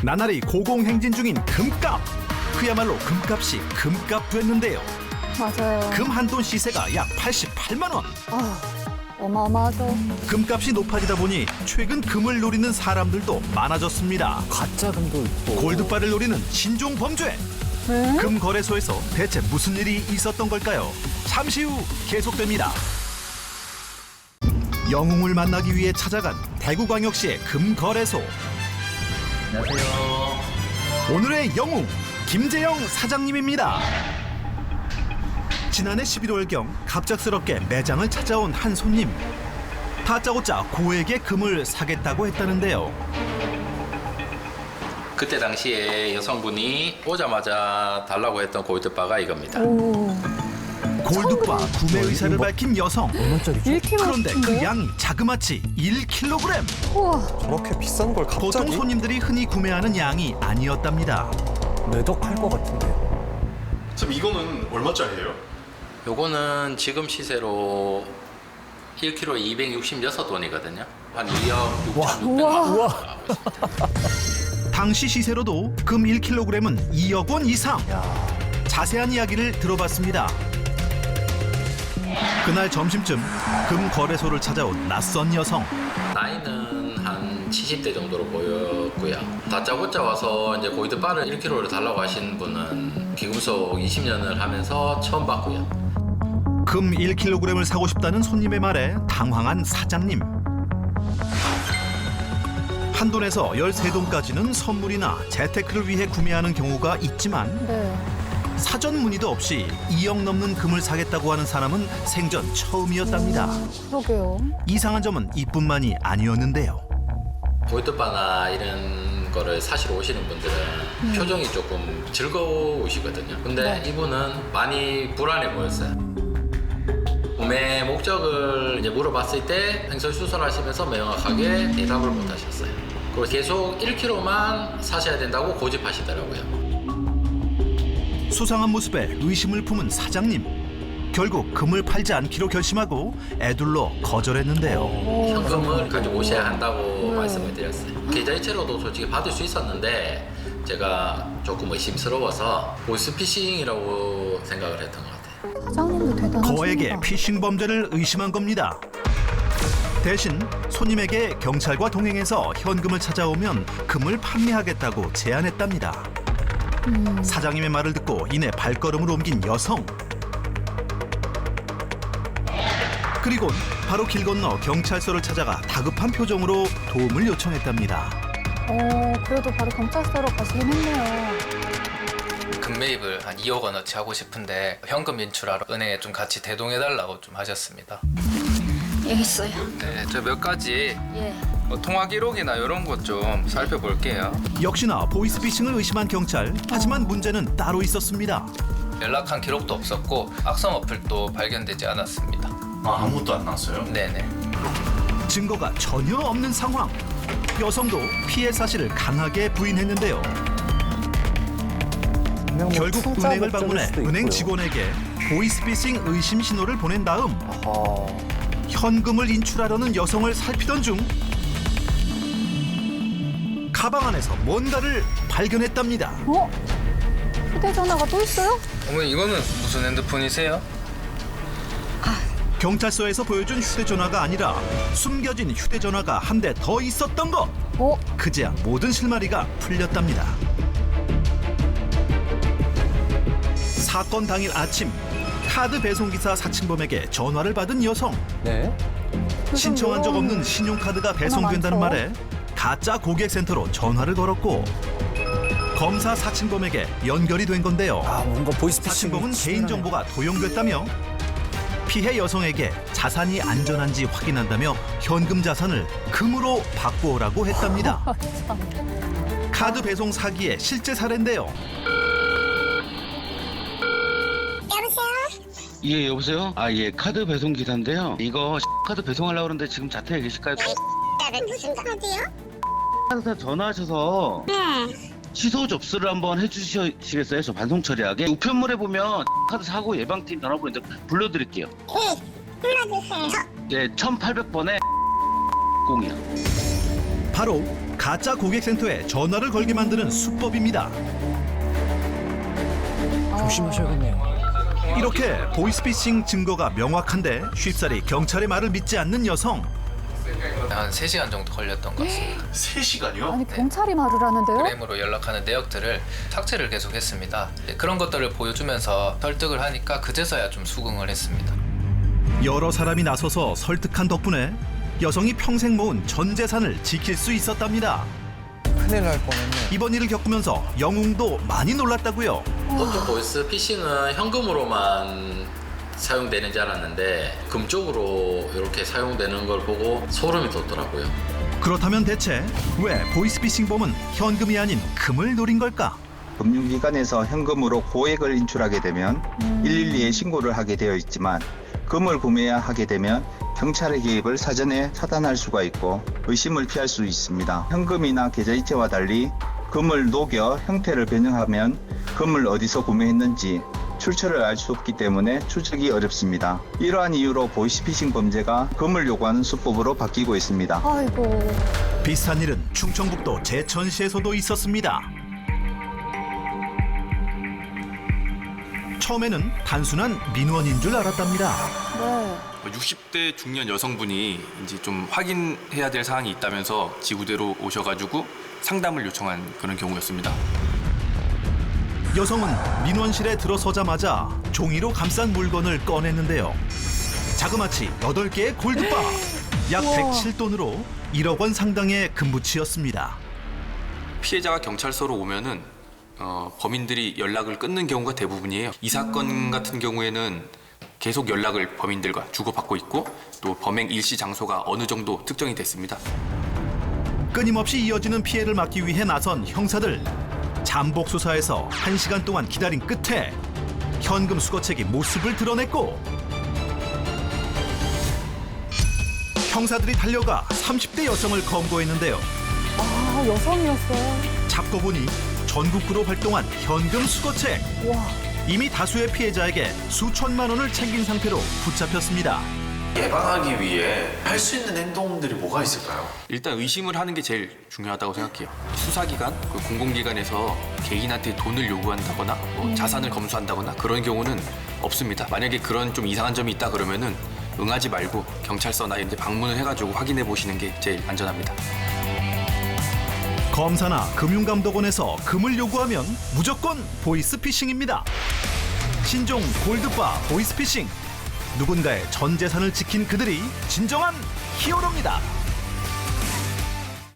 나날이 고공행진 중인 금값. 그야말로 금값이 금값 됐는데요. 맞아요. 금 한 돈 시세가 약 88만 원. 아, 어마어마하죠. 금값이 높아지다 보니 최근 금을 노리는 사람들도 많아졌습니다. 가짜 금도 있고. 골드바를 노리는 신종 범죄. 네? 금 거래소에서 대체 무슨 일이 있었던 걸까요? 잠시 후 계속됩니다. 영웅을 만나기 위해 찾아간 대구광역시의 금 거래소. 안녕하세요. 오늘의 영웅 김재영 사장님입니다. 지난해 11월경 갑작스럽게 매장을 찾아온 한 손님. 다짜고짜 고액의 금을 사겠다고 했다는데요. 그때 당시에 여성분이 오자마자 달라고 했던 골드바가 이겁니다. 오, 골드바 구매 의사를 밝힌 여성. 얼마짜리죠? 1kg 그런데 그 양이 자그마치 1kg. 우와, 저렇게 비싼 걸 보통 갑자기 손님들이 흔히 구매하는 양이 아니었답니다. 매덕할 것 같은데요. 참 이거는 얼마짜리예요? 요거는 지금 시세로 1kg에 266돈이거든요. 한 2억 6,600만 원. 우와. 당시 시세로도 금 1kg은 2억 원 이상. 야, 자세한 이야기를 들어봤습니다. 그날 점심쯤 금 거래소를 찾아온 낯선 여성. 나이는 한 70대 정도로 보였고요. 다짜고짜 와서 이제 골드바를 1kg를 달라고 하신 분은 기금속 20년을 하면서 처음 봤고요. 금 1kg을 사고 싶다는 손님의 말에 당황한 사장님. 한돈에서 13돈까지는 선물이나 재테크를 위해 구매하는 경우가 있지만 네. 사전 문의도 없이 2억 넘는 금을 사겠다고 하는 사람은 생전 처음이었답니다. 그러게요. 이상한 점은 이뿐만이 아니었는데요. 골드바나 이런 거를 사시러 오시는 분들은 표정이 조금 즐거우시거든요. 근데 네. 이분은 많이 불안해 보였어요. 구매 목적을 이제 물어봤을 때 횡설수설하시면서 명확하게 대답을 못 하셨어요. 그리고 계속 1kg만 사셔야 된다고 고집하시더라고요. 수상한 모습에 의심을 품은 사장님. 결국 금을 팔지 않기로 결심하고 애둘러 거절했는데요. 현금을 가지고 오셔야 한다고 네. 말씀을 드렸어요. 계좌이체로도 솔직히 받을 수 있었는데 제가 조금 의심스러워서 보이스피싱이라고 생각을 했던 것 같아요. 사장님도 대단하십니다. 거액의 피싱 범죄를 의심한 겁니다. 대신 손님에게 경찰과 동행해서 현금을 찾아오면 금을 판매하겠다고 제안했답니다. 사장님의 말을 듣고 이내 발걸음을 옮긴 여성. 그리곤 바로 길 건너 경찰서를 찾아가 다급한 표정으로 도움을 요청했답니다. 그래도 바로 경찰서로 가시긴 했네요. 금매입을 한 2억 원어치 하고 싶은데 현금 인출하러 은행에 좀 같이 대동해달라고 좀 하셨습니다. 알겠어요. 네, 저 몇 가지 예. 통화 기록이나 이런 것 좀 살펴볼게요. 역시나 보이스피싱을 의심한 경찰. 하지만 문제는 따로 있었습니다. 연락한 기록도 없었고 악성 어플도 발견되지 않았습니다. 아무것도 안 나왔어요? 네네. 증거가 전혀 없는 상황. 여성도 피해 사실을 강하게 부인했는데요. 그냥 뭐 결국 투자 은행을 목적일 방문해 수도 은행 있고요. 직원에게 보이스피싱 의심 신호를 보낸 다음 아, 현금을 인출하려는 여성을 살피던 중 가방 안에서 뭔가를 발견했답니다. 휴대전화가 또 있어요? 어머니 이거는 무슨 핸드폰이세요? 경찰서에서 보여준 휴대전화가 아니라 숨겨진 휴대전화가 한 대 더 있었던 것. 그제야 모든 실마리가 풀렸답니다. 사건 당일 아침 카드 배송기사 사칭범에게 전화를 받은 여성. 네. 신청한 적 없는 신용카드가 배송된다는 많죠. 말에 가짜 고객센터로 전화를 걸었고 검사 사칭범에게 연결이 된 건데요. 아, 뭔가 보이스피싱. 사칭범은 개인정보가 도용됐다며 피해 여성에게 자산이 안전한지 확인한다며 현금 자산을 금으로 바꾸오라고 했답니다. 카드 배송 사기의 실제 사례인데요. 예, 여보세요? 아, 예, 카드 배송 기사인데요. 이거 카드 배송하려고 그러는데 지금 자택에 계실까요? 무슨 카드요? 카드사 전화하셔서 취소 접수를 한번 해주시겠어요? 저 반송 처리하게. 우편물에 보면 카드 사고 예방팀 전화번호 이제 불러드릴게요. 네, 불러주세요. 네, 1800번에 0이요. 바로 가짜 고객센터에 전화를 걸게 만드는 수법입니다. 조심하셔야겠네요. 이렇게 보이스피싱 증거가 명확한데 쉽사리 경찰의 말을 믿지 않는 여성. 한 3시간 정도 걸렸던 것 같습니다. 3시간이요? 아니 경찰이 말을 하는데요? 그램으로 연락하는 내역들을 삭제를 계속했습니다. 그런 것들을 보여주면서 설득을 하니까 그제서야 좀 수긍을 했습니다. 여러 사람이 나서서 설득한 덕분에 여성이 평생 모은 전 재산을 지킬 수 있었답니다. 큰일 날 뻔했네. 이번 일을 겪으면서 영웅도 많이 놀랐다고요. 보통 보이스 피싱은 현금으로만 사용되는 줄 알았는데 금 쪽으로 이렇게 사용되는 걸 보고 소름이 돋더라고요. 그렇다면 대체 왜 보이스피싱범은 현금이 아닌 금을 노린 걸까? 금융기관에서 현금으로 고액을 인출하게 되면 112에 신고를 하게 되어 있지만 금을 구매해야 하게 되면 경찰의 개입을 사전에 차단할 수가 있고 의심을 피할 수 있습니다. 현금이나 계좌이체와 달리 금을 녹여 형태를 변형하면 금을 어디서 구매했는지 출처를 알 수 없기 때문에 추적이 어렵습니다. 이러한 이유로 보이스피싱 범죄가 금을 요구하는 수법으로 바뀌고 있습니다. 아이고. 비슷한 일은 충청북도 제천시에서도 있었습니다. 처음에는 단순한 민원인 줄 알았답니다. 네. 60대 중년 여성분이 이제 좀 확인해야 될 사항이 있다면서 지구대로 오셔가지고 상담을 요청한 그런 경우였습니다. 여성은 민원실에 들어서자마자 종이로 감싼 물건을 꺼냈는데요. 자그마치 8개의 골드바, 약 우와. 107돈으로 1억 원 상당의 금부치였습니다. 피해자가 경찰서로 오면은 범인들이 연락을 끊는 경우가 대부분이에요. 이 사건 같은 경우에는 계속 연락을 범인들과 주고받고 있고 또 범행 일시 장소가 어느 정도 특정이 됐습니다. 끊임없이 이어지는 피해를 막기 위해 나선 형사들. 잠복 수사에서 1시간 동안 기다린 끝에 현금 수거책이 모습을 드러냈고 형사들이 달려가 30대 여성을 검거했는데요. 아 여성이었어요. 잡고 보니 전국구로 활동한 현금 수거책. 와. 이미 다수의 피해자에게 수천만 원을 챙긴 상태로 붙잡혔습니다. 예방하기 위해 할 수 있는 행동들이 뭐가 있을까요? 일단 의심을 하는 게 제일 중요하다고 생각해요. 수사기관, 공공기관에서 개인한테 돈을 요구한다거나 뭐 자산을 검수한다거나 그런 경우는 없습니다. 만약에 그런 좀 이상한 점이 있다 그러면은 응하지 말고 경찰서나 이런 데 방문을 해가지고 확인해 보시는 게 제일 안전합니다. 검사나 금융감독원에서 금을 요구하면 무조건 보이스피싱입니다. 신종 골드바 보이스피싱. 누군가의 전 재산을 지킨 그들이 진정한 히어로입니다.